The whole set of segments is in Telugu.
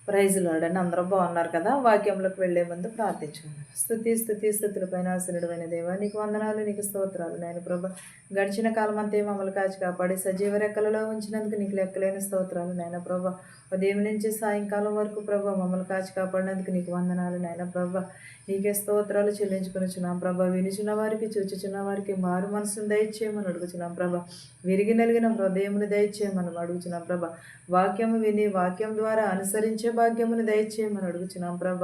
ప్రైజ్ లార్డ్ అండి. అందరూ బాగున్నారు కదా. వాక్యంలోకి వెళ్లే ముందు ప్రార్థించుకుందాం. స్తుతులపైన ఆశీనుడైన దేవా, నీకు వందనాలు, నీకు స్తోత్రాలు నాయన ప్రభ. గడిచిన కాలం అంతా మమ్మల్ని కాచి కాపాడి సజీవ రెక్కలలో ఉంచినందుకు నీకు లెక్కలేని స్తోత్రాలు నాయన ప్రభ. ఉదయం నుంచి సాయంకాలం వరకు ప్రభ మమ్మల్ని కాచి కాపాడినందుకు నీకు వందనాలు నాయన ప్రభ. నీకే స్తోత్రాలు చెల్లించుకునిచున్నాం ప్రభ. వినిచున్న వారికి, చూచుచున్న వారికి మారు మనసును దయచేయమని అడుగుచున్నాం ప్రభ. విరిగి నలిగిన హృదయమును దయచేయమని అడుగుచున్నాం ప్రభ. వాక్యము విని వాక్యం ద్వారా అనుసరించే భాగ్యమును దయచేయమని అడుగుచున్నాం ప్రభ.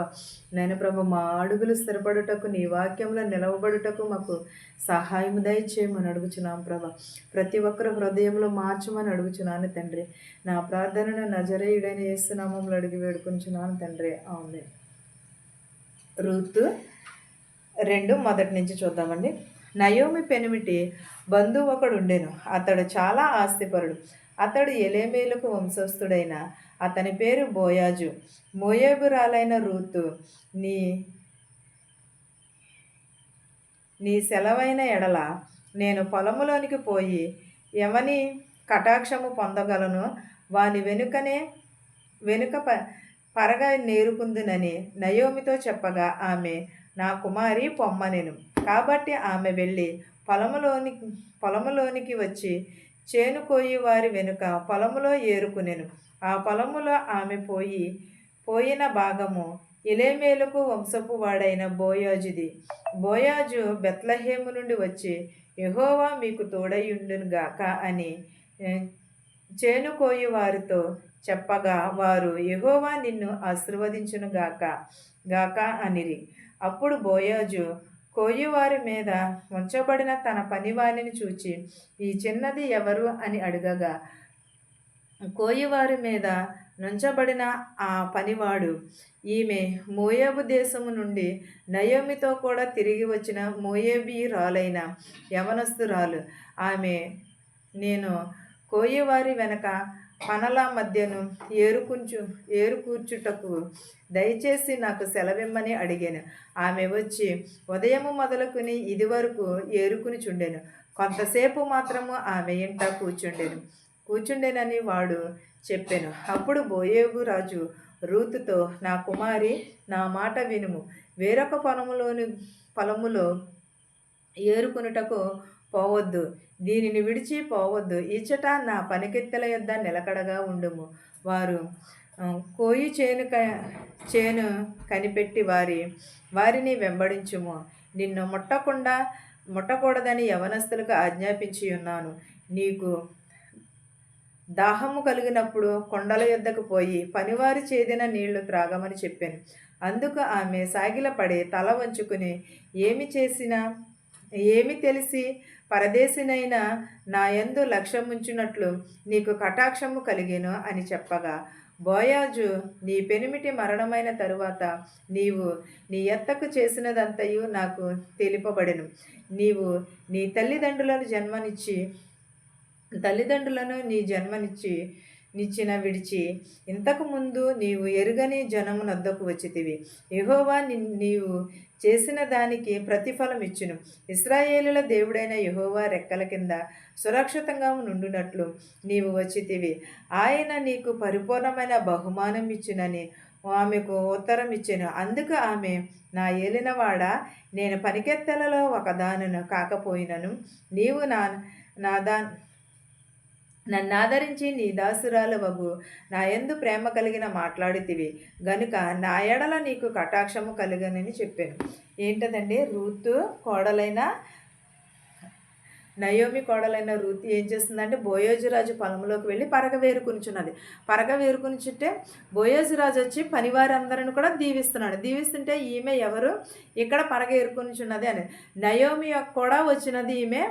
నేను ప్రభ మా అడుగులు స్థిరపడుటకు, నీ వాక్యంలో నిలవబడుటకు మాకు సహాయము దయచేయమని అడుగుచున్నాం ప్రభ. ప్రతి ఒక్కరు హృదయంలో మార్చమని అడుగుచున్నాను తండ్రి. నా ప్రార్థనను నజరేయుడైన యేసునామములో అడిగి వేడుకుంటున్నాను తండ్రి. అవును. రూతు 2 మొదటి నుంచి చూద్దామండి. నయోమి పెనిమిటి బంధువు ఒకడు ఉండెను. అతడు చాలా ఆస్తిపరుడు. అతడు ఎలేమేలుకు వంశస్థుడైన అతని పేరు బోయాజు. మోయాబురాలైన రూతు నీ సెలవైన ఎడల నేను పొలములోనికి పోయి ఎవని కటాక్షము పొందగలను, వాని వెనుక పరగా నేరుకుందునని నయోమితో చెప్పగా ఆమె, నా కుమారి పొమ్మనెను. కాబట్టి ఆమె వెళ్ళి పొలములోనికి వచ్చి చేను కోయి వారి వెనుక పొలములో ఏరుకునెను. ఆ పొలములో ఆమె పోయిన భాగము ఎలేమేలుకు వంశపు వాడైన బోయాజుది. బోయాజు బెత్లహేము నుండి వచ్చి, యెహోవా మీకు తోడయుండునుగాక అని చేను కోయి వారితో చెప్పగా వారు, యెహోవా నిన్ను ఆశీర్వదించునుగాక అనిరి. అప్పుడు బోయాజు కోయివారి మీద ఉంచబడిన తన పనివానిని చూచి, ఈ చిన్నది ఎవరు అని అడగగా, కోయివారి మీద నుంచబడిన ఆ పనివాడు, ఈమె మోయాబు దేశము నుండి నయోమితో కూడా తిరిగి వచ్చిన మోయాబీయురాలైన యవనస్తురాలు. ఆమె, నేను కోయివారి వెనక పనల మధ్యను ఏరుకూర్చుటకు దయచేసి నాకు సెలవిమ్మని అడిగాను. ఆమె వచ్చి ఉదయము మొదలుకుని ఇది వరకు ఏరుకుని చుండెను. కొంతసేపు మాత్రము ఆమె ఇంట కూర్చుండెనని వాడు చెప్పెను. అప్పుడు బోయేబు రాజు రూతుతో, నా కుమారి, నా మాట వినుము. వేరొక పొలములో ఏరుకునుటకు పోవద్దు, దీనిని విడిచి పోవద్దు. ఇచ్చట నా పనికెత్తెల యొద్ద నిలకడగా ఉండుము. వారు కోయి చేను కనిపెట్టి వారిని వెంబడించుము. నిన్ను ముట్టకూడదని యవనస్తులకు ఆజ్ఞాపించి ఉన్నాను. నీకు దాహము కలిగినప్పుడు కొండల యొద్దకు పోయి పనివారి చేదిన నీళ్లు త్రాగమని చెప్పాను. అందుకు ఆమె సాగిలపడి తల వంచుకుని, ఏమి తెలిసి పరదేశినైన నా యందు లక్ష్యముంచునట్లు నీకు కటాక్షము కలిగెను అని చెప్పగా, బోయాజు, నీ పెనిమిటి మరణమైన తరువాత నీవు నీ ఎత్తకు చేసినదంతయు నాకు తెలుపబడెను. నీవు నీ తల్లిదండ్రులను నీ నిచ్చిన విడిచి ఇంతకు ముందు నీవు ఎరుగని జనము నద్దకు వచ్చితివి. యెహోవా నీవు చేసిన దానికి ప్రతిఫలం ఇచ్చును. ఇశ్రాయేలుల దేవుడైన యెహోవా రెక్కల కింద సురక్షితంగా నుండునట్లు నీవు వచ్చితివి. ఆయన నీకు పరిపూర్ణమైన బహుమానం ఇచ్చునని ఆమెకు ఉత్తరం ఇచ్చెను. అందుకు ఆమె, నా ఏలినవాడ, నేను పనికెత్తెలలో ఒకదానను కాకపోయినను నీవు నన్ను ఆదరించి నీ దాసురాలవగు నా యందు ప్రేమ కలిగిన మాట్లాడితివి గనుక నా ఎడల నీకు కటాక్షము కలిగనని చెప్పాను. ఏంటదండి, రూతు కోడలైన నయోమి కోడలైన రూతు ఏం చేస్తుందంటే, బోయోజురాజు పొలంలోకి వెళ్ళి పరగ వేరుకునిచున్నది. పరగ వేరుకునిచుంటే బోయోజురాజు వచ్చి పనివారందరిని కూడా దీవిస్తుంటే ఈమె ఎవరు, ఇక్కడ పరగ ఏరుకునిచున్నది అని. నయోమి కూడా వచ్చినది ఈమె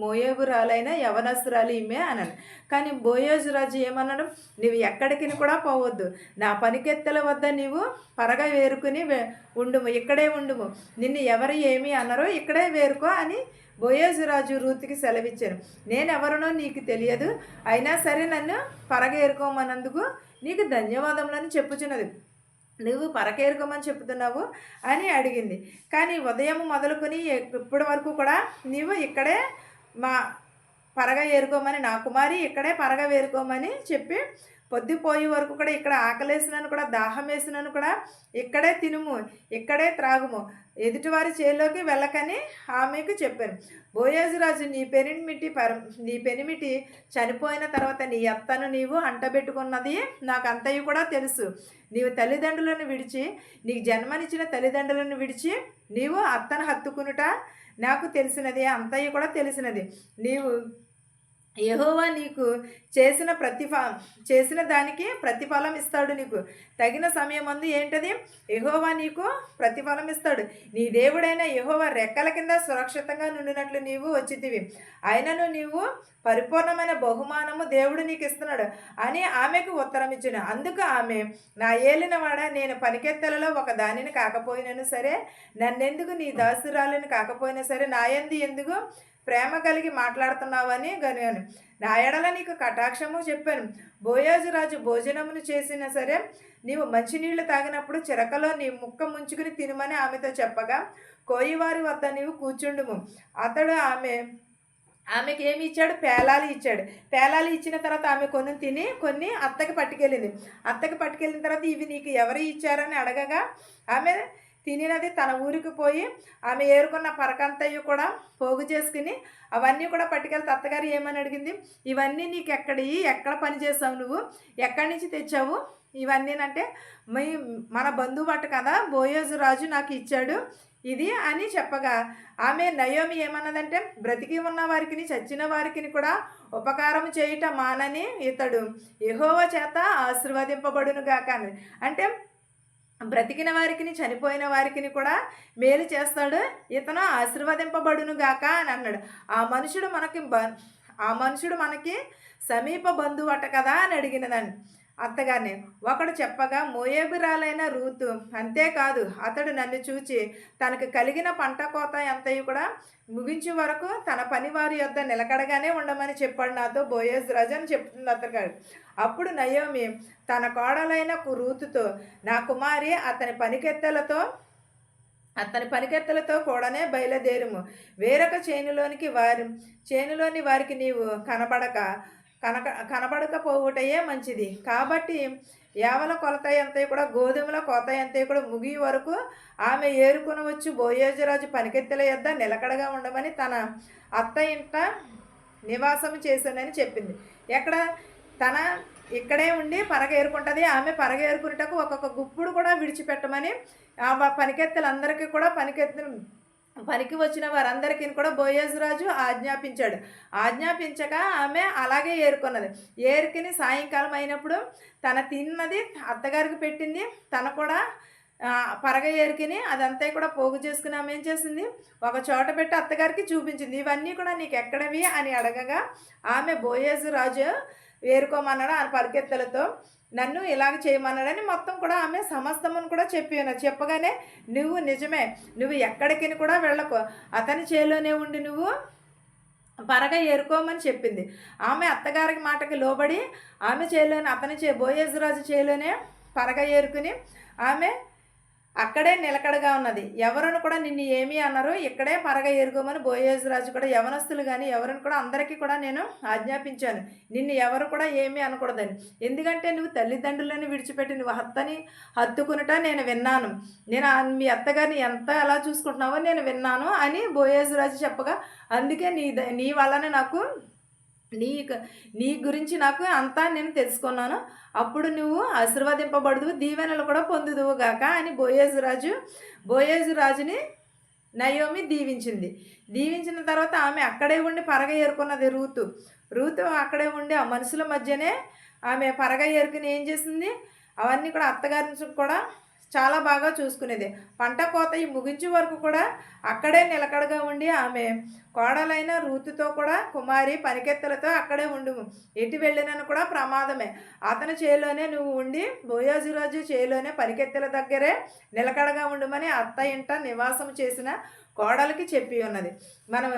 మోయాబురాలైన యవనస్తురాలు ఈమె అన్నాను. కానీ బోయోజురాజు ఏమన్నాడు, నీవు ఎక్కడికి కూడా పోవద్దు, నా పనికెత్తెల వద్ద నీవు పరగ వేరుకుని ఉండుము, ఇక్కడే ఉండుము, నిన్ను ఎవరు ఏమి అన్నారో ఇక్కడే వేరుకో అని బోయోజురాజు రూతుకి సెలవిచ్చాను. నేనెవరినో నీకు తెలియదు, అయినా సరే నన్ను పరగ ఏరుకోమన్నందుకు నీకు ధన్యవాదములని చెప్పుచున్నది. నువ్వు పరకేరుకోమని చెప్తున్నావు అని అడిగింది. కానీ ఉదయం మొదలుకొని ఇప్పటి వరకు కూడా నీవు ఇక్కడే పరగ ఏరుకోమని, నా కుమారి ఇక్కడే పరగ వేరుకోమని చెప్పి పొద్దుపోయే వరకు కూడా ఇక్కడ ఆకలేసినను కూడా దాహం వేసినను కూడా ఇక్కడే తినుము, ఇక్కడే త్రాగుము, ఎదుటివారి చేలోకి వెళ్ళకని ఆమెకు చెప్పాను. బోయాజు రాజు, నీ పెనిమిటి చనిపోయిన తర్వాత నీ అత్తను నీవు అంటబెట్టుకున్నది నాకు అంతయు కూడా తెలుసు. నీవు తల్లిదండ్రులను విడిచి, నీకు జన్మనిచ్చిన తల్లిదండ్రులను విడిచి నీవు అత్తను హత్తుకునుట నాకు తెలిసినది, అంతయు కూడా తెలిసినది. నీవు యెహోవా నీకు చేసిన దానికి ప్రతిఫలం ఇస్తాడు. నీకు తగిన సమయమందు ఏంటది? యెహోవా నీకు ప్రతిఫలం ఇస్తాడు. నీ దేవుడైన యెహోవా రెక్కల కింద సురక్షితంగా నుండినట్లు నీవు వచ్చితివి, అయినను నీవు పరిపూర్ణమైన బహుమానము దేవుడు నీకు ఇస్తున్నాడు అని ఆమెకు ఉత్తరం ఇచ్చిన. అందుకు ఆమె, నా ఏలినవాడ, నేను పనికెత్తలలో ఒక దానిని కాకపోయినను సరే, నన్నెందుకు నీ దాసురాలిని కాకపోయినా సరే నాయందు ఎందుకు ప్రేమ కలిగి మాట్లాడుతున్నావని గనియాను. నా ఎడల నీకు కటాక్షము చెప్పాను. బోయాజు రాజు భోజనమును చేసినా సరే నీవు మంచినీళ్లు తాగినప్పుడు చిరకలో నీ ముక్క ముంచుకుని తినమని ఆమెతో చెప్పగా, కోయివారి వద్ద నీవు కూర్చుండుము. అతడు ఆమెకి ఏమి ఇచ్చాడు? పేలాలు ఇచ్చాడు. పేలాలు ఇచ్చిన తర్వాత ఆమె కొన్ని అత్తకి పట్టుకెళ్ళింది. అత్తకి పట్టుకెళ్ళిన తర్వాత ఇవి నీకు ఎవరు ఇచ్చారని అడగగా ఆమె తినినది తన ఊరికి పోయి ఆమె ఏరుకున్న పరకంతయ్య కూడా పోగు చేసుకుని అవన్నీ కూడా పట్టుకెళ్తే అత్తగారు ఏమని అడిగింది, ఇవన్నీ నీకు ఎక్కడ పని చేసావు, నువ్వు ఎక్కడి నుంచి తెచ్చావు ఇవన్నీనంటే, మన బంధువు అట్ట కదా బోయాజు రాజు నాకు ఇచ్చాడు ఇది అని చెప్పగా, ఆమె నయోమి ఏమన్నదంటే, బ్రతికి ఉన్న వారికి చచ్చిన వారికి కూడా ఉపకారం చేయుట మానని ఇతడు యెహోవా చేత ఆశీర్వదింపబడును గాక అని. అంటే బ్రతికిన వారికి చనిపోయిన వారికి కూడా మేలు చేస్తాడు, ఇతను ఆశీర్వదింపబడును గాక అని అన్నాడు. ఆ మనుషుడు మనకి సమీప బంధువు అట కదా అని అడిగినదండి అత్తగారిని. ఒకడు చెప్పగా, మోయాబురాలైన రూతు, అంతేకాదు అతడు నన్ను చూచి తనకు కలిగిన పంట కోత అంతయు కూడా ముగించే వరకు తన పనివారి యొద్ద నిలకడగానే ఉండమని చెప్పాడు నాతో బోయాజు రాజు అని చెప్తుంది అత్తగారు. అప్పుడు నయోమి తన కోడలైన రూతుతో, నా కుమారి అతని పనికెత్తలతో కూడానే బయలుదేరుము, వేరొక చేనులోని వారికి నీవు కనబడకపోవుటయే మంచిది. కాబట్టి యావల కొలత అంతయు కూడా గోధుమల కోత అంతయు కూడా ముగి వరకు ఆమె ఏరుకొనవచ్చు. బోయాజురాజు పనికెత్తెల యొద్ద నిలకడగా ఉండమని తన అత్త ఇంట నివాసము చేశానని చెప్పింది. ఇక్కడే ఉండి పరగ ఏరుకుంటుంది. ఆమె పరగ ఏరుకునేటకు ఒక్కొక్క గుప్పుడు కూడా విడిచిపెట్టమని ఆ పనికెత్తెలందరికీ కూడా పనికి వచ్చిన వారందరికీ కూడా బోయాజు రాజు ఆజ్ఞాపించగా ఆమె అలాగే ఏరుకున్నది. ఏరుకుని సాయంకాలం అయినప్పుడు తన తిన్నది అత్తగారికి పెట్టింది, తన కూడా పరగ ఏరుకుని అదంతా కూడా పోగు చేసుకుని ఆమె ఏం చేసింది, ఒక చోట పెట్టి అత్తగారికి చూపించింది. ఇవన్నీ కూడా నీకు ఎక్కడవి అని అడగగా ఆమె బోయాజు రాజు ఏరుకోమన్నాడు ఆ పలికెత్తలతో, నన్ను ఇలాగ చేయమన్నాడని మొత్తం కూడా ఆమె సమస్తమును కూడా చెప్పగానే, నువ్వు నిజమే, నువ్వు ఎక్కడికి కూడా వెళ్ళకు, అతని చేలోనే ఉండి నువ్వు పరగ ఏరుకోమని చెప్పింది. ఆమె అత్తగారికి మాటకి లోబడి ఆమె బోయాజు రాజు చేలోనే పరగ ఏరుకుని ఆమె అక్కడే నిలకడగా ఉన్నది. ఎవరును కూడా నిన్ను ఏమీ అన్నారు, ఇక్కడే పరగ ఏరుకోమని బోయాజు రాజు కూడా యవనస్తులు కానీ ఎవరిని కూడా అందరికీ కూడా నేను ఆజ్ఞాపించాను, నిన్ను ఎవరు కూడా ఏమీ అనకూడదని. ఎందుకంటే నువ్వు తల్లిదండ్రులను విడిచిపెట్టి నువ్వు హత్తుకునుట నేను విన్నాను, నేను మీ అత్తగారిని ఎంత ఎలా చూసుకుంటున్నావో నేను విన్నాను అని బోయాజు రాజు చెప్పగా, అందుకే నీ వలన నాకు నీ గురించి నాకు అంతా నేను తెలుసుకున్నాను, అప్పుడు నువ్వు ఆశీర్వదింపబడుదువు, దీవెనలు కూడా పొందుదువు గాక అని బోయాజు రాజుని నయోమి దీవించిన తర్వాత ఆమె అక్కడే ఉండి పరగ ఏరుకున్నది. రూతు అక్కడే ఉండి ఆ మనుషుల మధ్యనే ఆమె పరగ ఏరుకుని ఏం చేసింది, అవన్నీ కూడా అత్తగారిని కూడా చాలా బాగా చూసుకునేది. పంట కోత ముగించే వరకు కూడా అక్కడే నిలకడగా ఉండి ఆమె కోడలైన రూతుతో కూడా, కుమారి పనికెత్తలతో అక్కడే ఉండుము, ఎటు వెళ్ళినను కూడా ప్రమాదమే, అతని చేలోనే నువ్వు ఉండి బోయాజు రాజు చేలోనే పనికెత్తెల దగ్గరే నిలకడగా ఉండమని అత్త ఇంట నివాసం చేసిన కోడలికి చెప్పి ఉన్నది. మనం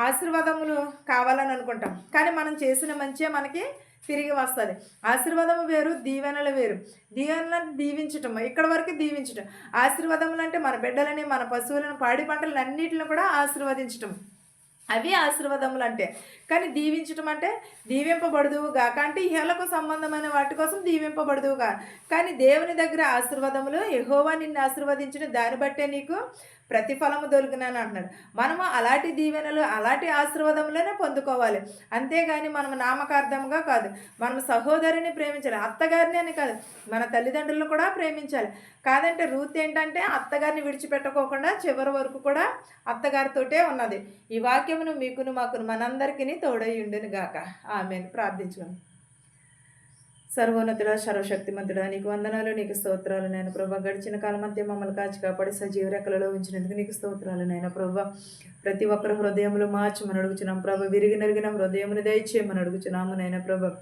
ఆశీర్వాదములు కావాలని అనుకుంటాం, కానీ మనం చేసిన మంచిగా మనకి తిరిగి వస్తుంది. ఆశీర్వాదము వేరు, దీవెనలు వేరు. దీవెనలను దీవించటం, ఇక్కడ వరకు దీవించటం. ఆశీర్వాదములు అంటే మన బిడ్డలని, మన పశువులను, పాడి పంటలను అన్నిటిని కూడా ఆశీర్వదించటం. అవి ఆశీర్వాదములు అంటే. కానీ దీవించటం అంటే దీవింపబడుదువుగాక అంటే ఇహలకు సంబంధమైన వాటి కోసం దీవింపబడుదువుగా. కానీ దేవుని దగ్గర ఆశీర్వాదములు యెహోవా నిన్ను ఆశీర్వదించిన దాన్ని బట్టే నీకు ప్రతిఫలము దొరికినని అంటున్నాడు. మనము అలాంటి దీవెనలు అలాంటి ఆశీర్వాదములనే పొందుకోవాలి. అంతేగాని మనం నామకార్థంగా కాదు. మనం సహోదరిని ప్రేమించాలి, అత్తగారిని అని కాదు, మన తల్లిదండ్రులను కూడా ప్రేమించాలి. కాదంటే రూత్ ఏంటంటే అత్తగారిని విడిచిపెట్టుకోకుండా చివరి వరకు కూడా అత్తగారితోటే ఉన్నది. ఈ వాక్యమును మీకును మాకును మనందరికీ తోడై ఉండును గాక. ఆమేన్. ప్రార్థించుకుందాం. సర్వోన్నతుడా సర్వశక్తిమంతుడా నీకు వందనాలు, నీకు స్తోత్రాలు నాయన ప్రభా. గడిచిన కాలం అంతే మమ్మల్ని కాచి కాపాడి సజీవ రెక్కలలో ఉంచినందుకు నీకు స్తోత్రాలు నాయన ప్రభా. ప్రతి ఒక్కరు హృదయములు మార్చమని అడుగుచున్నాం ప్రభా. విరిగి నరిగిన హృదయమును దయచేయమని అడుగుచున్నాము నాయన ప్రభా.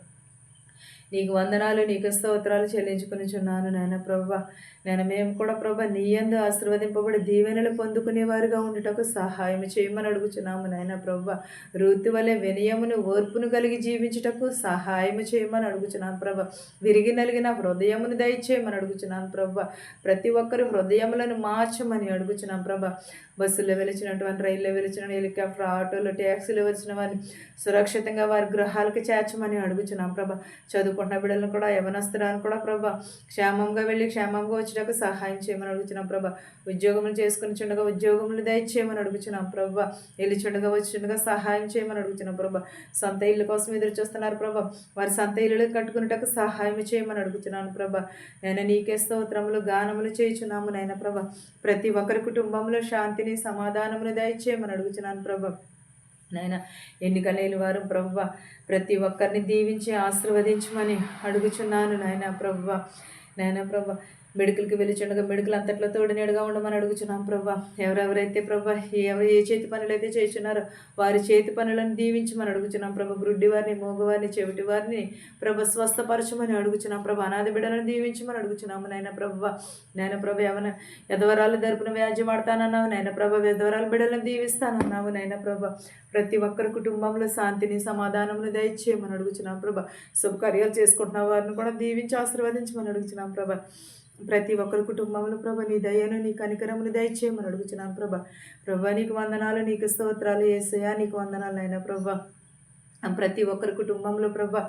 నీకు వందనాలు, నీకు స్తోత్రాలు చెల్లించుకునిచున్నాను నాయన ప్రభా. నేను మేము కూడా ప్రభా నీ యందు ఆశీర్వదింపబడి దీవెనలు పొందుకునే వారిగా ఉండుటకు సహాయం చేయమని అడుగుచున్నాము నాయన ప్రభా. రూతు వలె వినయమును ఓర్పును కలిగి జీవించుటకు సహాయం చేయమని అడుగుచున్నాను ప్రభా. విరిగి నలిగిన హృదయమును దయచేయమని అడుగుచున్నాను ప్రభా. ప్రతి ఒక్కరు హృదయములను మార్చమని అడుగుచున్నాం ప్రభా. బస్సులో వెలిచినటువంటి, రైల్లో వెలిచిన, హెలికాప్టర్, ఆటోలు, ట్యాక్సీలో వెలిచిన వారిని సురక్షితంగా వారి గృహాలకు చేర్చమని అడుగుచున్నాం ప్రభా. చదువుకున్న బిడ్డలను కూడా యవనస్తురాలను కూడా ప్రభా క్షేమంగా వెళ్ళి క్షేమంగా వచ్చేటకు సహాయం చేయమని అడుగుచున్నాం ప్రభా. ఉద్యోగములు చేసుకుని చుండగా ఉద్యోగములు దయచేయమని అడుగుచున్నాం ప్రభా. వెళ్ళిచుండగా వచ్చిండగా సహాయం చేయమని అడుగుచున్నాం ప్రభా. సొంత ఇల్లు కోసం ఎదురు చూస్తున్నారు ప్రభా. వారి సొంత ఇల్లు కట్టుకునేటకు సహాయం చేయమని అడుగుచున్నాను ప్రభా. నేను నీకే స్తోత్రములు గానములు చేయుచున్నాము నాయన ప్రభా. ప్రతి ఒక్కరి కుటుంబంలో శాంతిని సమాధానమును దయచేయమని అడుగుచున్నాను ప్రభా. నాయన ఎన్నిక లేని వారు ప్రభువ ప్రతి ఒక్కరిని దీవించి ఆశీర్వదించమని అడుగుచున్నాను నాయన ప్రభువ. నాయన ప్రభా మెడికల్కి వెళ్ళిచుండగా మెడికల్ అంతట్లో తోడునేడుగా ఉండమని అడుగుచున్నాం ప్రభా. ఎవరెవరైతే ప్రభా ఏ చేతి పనులు అయితే చేస్తున్నారో వారి చేతి పనులను దీవించమని అడుగుచున్నాం ప్రభా. గ్రుడ్డి వారిని, మోగవారిని, చెవిటి వారిని ప్రభా స్వస్థపరచమని అడుగుచున్నాం ప్రభా. అనాథ బిడ్డలను దీవించమని అడుగుచున్నాము నాయన ప్రభా. నాయన ప్రభా ఏమైనా ఎదవరాలు తరపున వ్యాజ్యం ఆడతానన్నావు నాయన ప్రభా. ఎదవరాలు బిడ్డలను దీవిస్తానన్నావు నాయన ప్రభా. ప్రతి ఒక్కరి కుటుంబంలో శాంతిని సమాధానమును దయచేయమని అడుగుచున్నాం ప్రభా. శుభకార్యాలు చేసుకుంటున్న వారిని కూడా దీవించి ఆశీర్వదించమని అడుగుచున్నాం ప్రభా. ప్రతి ఒక్కరి కుటుంబంలో ప్రభా నీ దయను, నీ కనికరమును దయచేయమని అడుగుచున్నాను ప్రభా. ప్రభా నీకు వందనాలు, నీకు స్తోత్రాలు యేసయ్యా, నీకు వందనాలు అయినా ప్రభా. ప్రతి ఒక్కరి కుటుంబంలో ప్రభా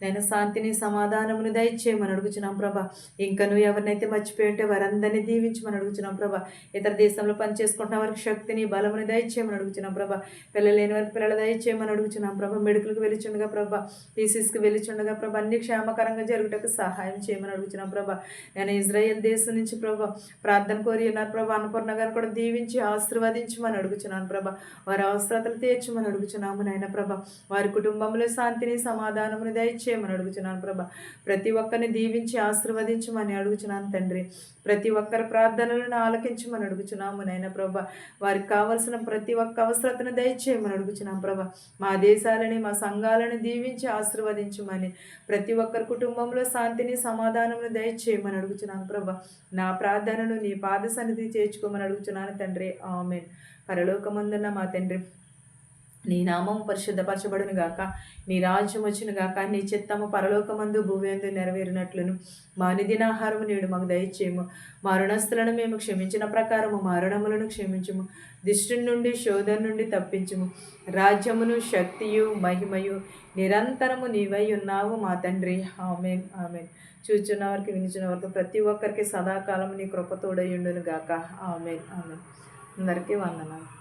నేను శాంతిని సమాధానమును దయచేయమని అడుగుచున్నాం ప్రభా. ఇంకా నువ్వు ఎవరినైతే మర్చిపోయి ఉంటే వారందరినీ దీవించమని అడుగుచున్నాం ప్రభా. ఇతర దేశంలో పనిచేసుకుంటున్న వారికి శక్తిని, బలముని దయచేయమని అడుగుచున్నాం ప్రభా. పిల్లలు లేని వారికి పిల్లలు దయచేయమని అడుగుచున్నాం ప్రభా. మెడికల్కి వెళ్ళిచుండగా ప్రభా, టీసీస్కి వెళ్ళిచుండగా ప్రభా అన్ని క్షేమకరంగా జరుగుటకు సహాయం చేయమని అడుగుచున్నాం ప్రభా. నేను ఇజ్రాయెల్ దేశం నుంచి ప్రభా ప్రార్థన కోరి ఉన్నారు ప్రభా. అన్నపూర్ణ గారు కూడా దీవించి ఆశీర్వదించమని అడుగుచున్నాను ప్రభా. వారి అవసరతలు తీర్చమని అడుగుచున్నాము నాయన ప్రభా. వారి కుటుంబంలో శాంతిని సమాధానమును దయచేయమని అడుగుచున్నాను ప్రభా. ప్రతి ఒక్కరిని దీవించి ఆశీర్వదించమని అడుగుచున్నాను తండ్రి. ప్రతి ఒక్కరి ప్రార్థనలను ఆలకించమని అడుగుచున్నాము నాయన ప్రభా. వారికి కావలసిన ప్రతి ఒక్క అవసరతను దయచేయమని అడుగుచున్నాం ప్రభా. మా దేశాలని, మా సంఘాలను దీవించి ఆశీర్వదించమని, ప్రతి ఒక్కరి కుటుంబంలో శాంతిని సమాధానమును దయచేయమని అడుగుచున్నాను ప్రభా. నా ప్రార్థనను నీ పాద సన్నిధి చేర్చుకోమని అడుగుచున్నాను తండ్రి. ఆమేన్. పరలోకమందున్న మా తండ్రి, నీ నామం పరిశుద్ధపరచబడును గాక, నీ రాజ్యం వచ్చును గాక, నీ చిత్తము పరలోకమందు భూమియందు నెరవేరినట్లును మా అనుదినాహారము నేడు మాకు దయచేయము. మా రుణస్థులను మేము క్షమించిన ప్రకారము మా రుణములను క్షమించుము. దుష్టుని నుండి, శోధన నుండి తప్పించుము. రాజ్యమును, శక్తియు, మహిమయు నిరంతరము నీవై ఉన్నావు మా తండ్రి. ఆమేన్. ఆమేన్. చూచున్న వారికి, వినిచున్న వారికి ప్రతి ఒక్కరికి సదాకాలం నీ కృప తోడై ఉండును గాక. ఆమేన్. ఆమేన్. అందరికీ వందనాలు.